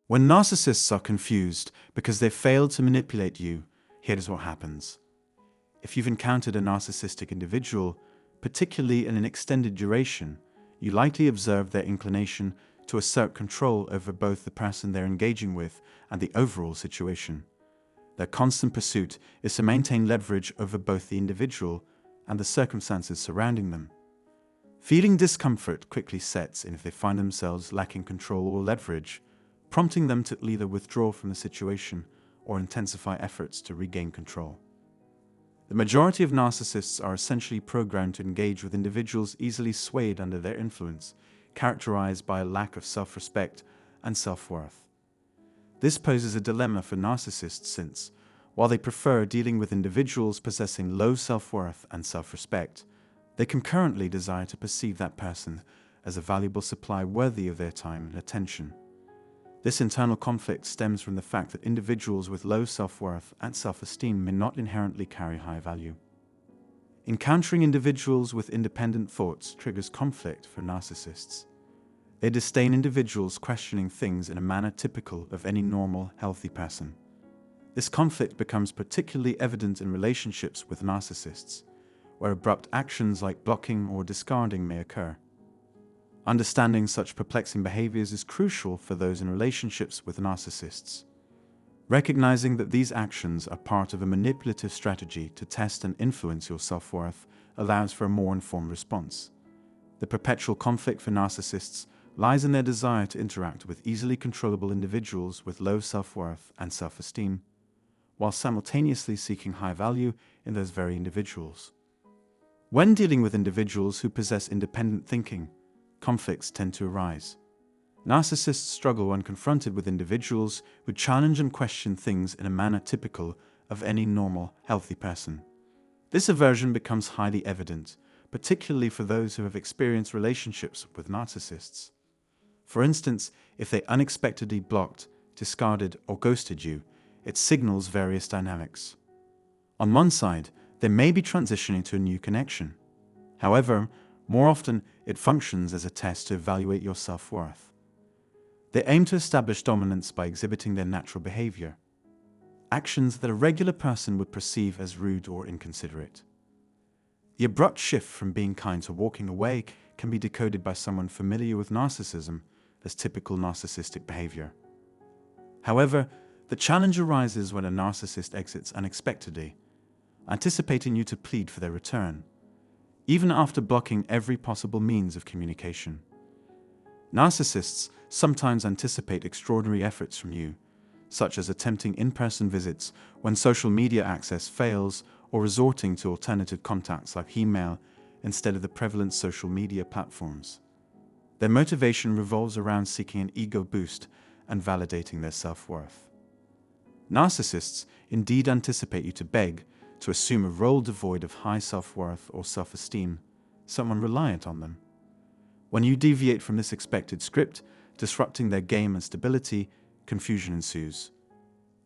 When narcissists are confused because they failed to manipulate you, here's what happens. If you've encountered a narcissistic individual, particularly in an extended duration, you likely observe their inclination to assert control over both the person they're engaging with and the overall situation. Their constant pursuit is to maintain leverage over both the individual and the circumstances surrounding them. Feeling discomfort quickly sets in if they find themselves lacking control or leverage, prompting them to either withdraw from the situation or intensify efforts to regain control. The majority of narcissists are essentially programmed to engage with individuals easily swayed under their influence, characterized by a lack of self-respect and self-worth. This poses a dilemma for narcissists since, while they prefer dealing with individuals possessing low self-worth and self-respect, they concurrently desire to perceive that person as a valuable supply worthy of their time and attention. This internal conflict stems from the fact that individuals with low self-worth and self-esteem may not inherently carry high value. Encountering individuals with independent thoughts triggers conflict for narcissists. They disdain individuals questioning things in a manner typical of any normal, healthy person. This conflict becomes particularly evident in relationships with narcissists, where abrupt actions like blocking or discarding may occur. Understanding such perplexing behaviors is crucial for those in relationships with narcissists. Recognizing that these actions are part of a manipulative strategy to test and influence your self-worth allows for a more informed response. The perpetual conflict for narcissists lies in their desire to interact with easily controllable individuals with low self-worth and self-esteem, while simultaneously seeking high value in those very individuals. When dealing with individuals who possess independent thinking, conflicts tend to arise. Narcissists struggle when confronted with individuals who challenge and question things in a manner typical of any normal, healthy person. This aversion becomes highly evident, particularly for those who have experienced relationships with narcissists. For instance, if they unexpectedly blocked, discarded, or ghosted you, it signals various dynamics. On one side, they may be transitioning to a new connection. However, more often, it functions as a test to evaluate your self-worth. They aim to establish dominance by exhibiting their natural behavior, actions that a regular person would perceive as rude or inconsiderate. The abrupt shift from being kind to walking away can be decoded by someone familiar with narcissism as typical narcissistic behavior. However, the challenge arises when a narcissist exits unexpectedly, anticipating you to plead for their return, even after blocking every possible means of communication. Narcissists sometimes anticipate extraordinary efforts from you, such as attempting in-person visits when social media access fails or resorting to alternative contacts like email instead of the prevalent social media platforms. Their motivation revolves around seeking an ego boost and validating their self-worth. Narcissists indeed anticipate you to beg, to assume a role devoid of high self-worth or self-esteem, someone reliant on them. When you deviate from this expected script, disrupting their game and stability, confusion ensues.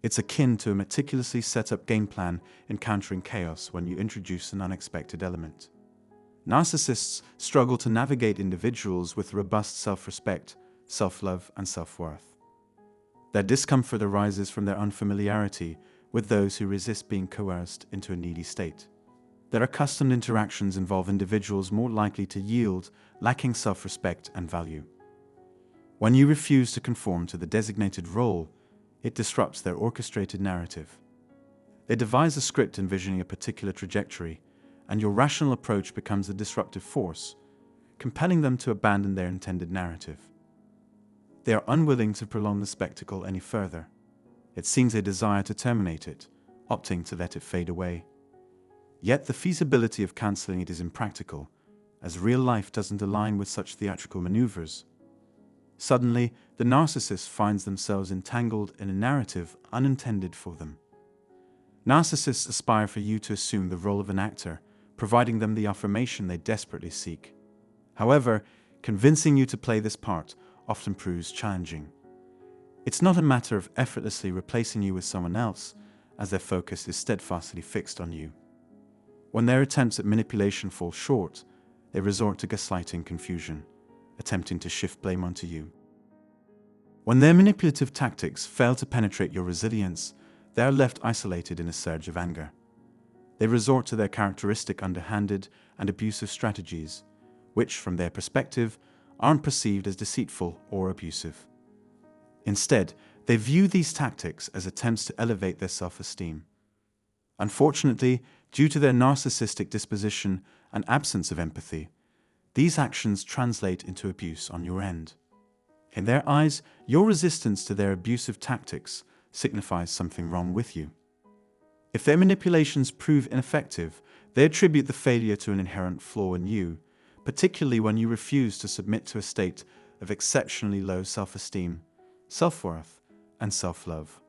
It's akin to a meticulously set-up game plan encountering chaos when you introduce an unexpected element. Narcissists struggle to navigate individuals with robust self-respect, self-love, and self-worth. Their discomfort arises from their unfamiliarity with those who resist being coerced into a needy state. Their accustomed interactions involve individuals more likely to yield, lacking self-respect and value. When you refuse to conform to the designated role, it disrupts their orchestrated narrative. They devise a script envisioning a particular trajectory, and your rational approach becomes a disruptive force, compelling them to abandon their intended narrative. They are unwilling to prolong the spectacle any further. It seems they desire to terminate it, opting to let it fade away. Yet the feasibility of cancelling it is impractical, as real life doesn't align with such theatrical maneuvers. Suddenly, the narcissist finds themselves entangled in a narrative unintended for them. Narcissists aspire for you to assume the role of an actor, providing them the affirmation they desperately seek. However, convincing you to play this part often proves challenging. It's not a matter of effortlessly replacing you with someone else, as their focus is steadfastly fixed on you. When their attempts at manipulation fall short, they resort to gaslighting confusion, attempting to shift blame onto you. When their manipulative tactics fail to penetrate your resilience, they are left isolated in a surge of anger. They resort to their characteristic underhanded and abusive strategies, which, from their perspective, aren't perceived as deceitful or abusive. Instead, they view these tactics as attempts to elevate their self-esteem. Unfortunately, due to their narcissistic disposition and absence of empathy, these actions translate into abuse on your end. In their eyes, your resistance to their abusive tactics signifies something wrong with you. If their manipulations prove ineffective, they attribute the failure to an inherent flaw in you, particularly when you refuse to submit to a state of exceptionally low self-esteem, self-worth, and self-love.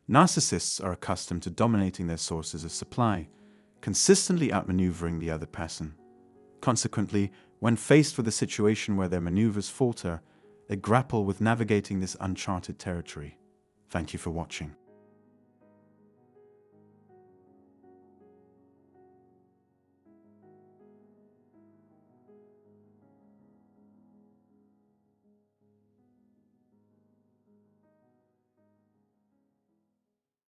Narcissists are accustomed to dominating their sources of supply, consistently outmaneuvering the other person. Consequently, when faced with a situation where their maneuvers falter, they grapple with navigating this uncharted territory. Thank you for watching.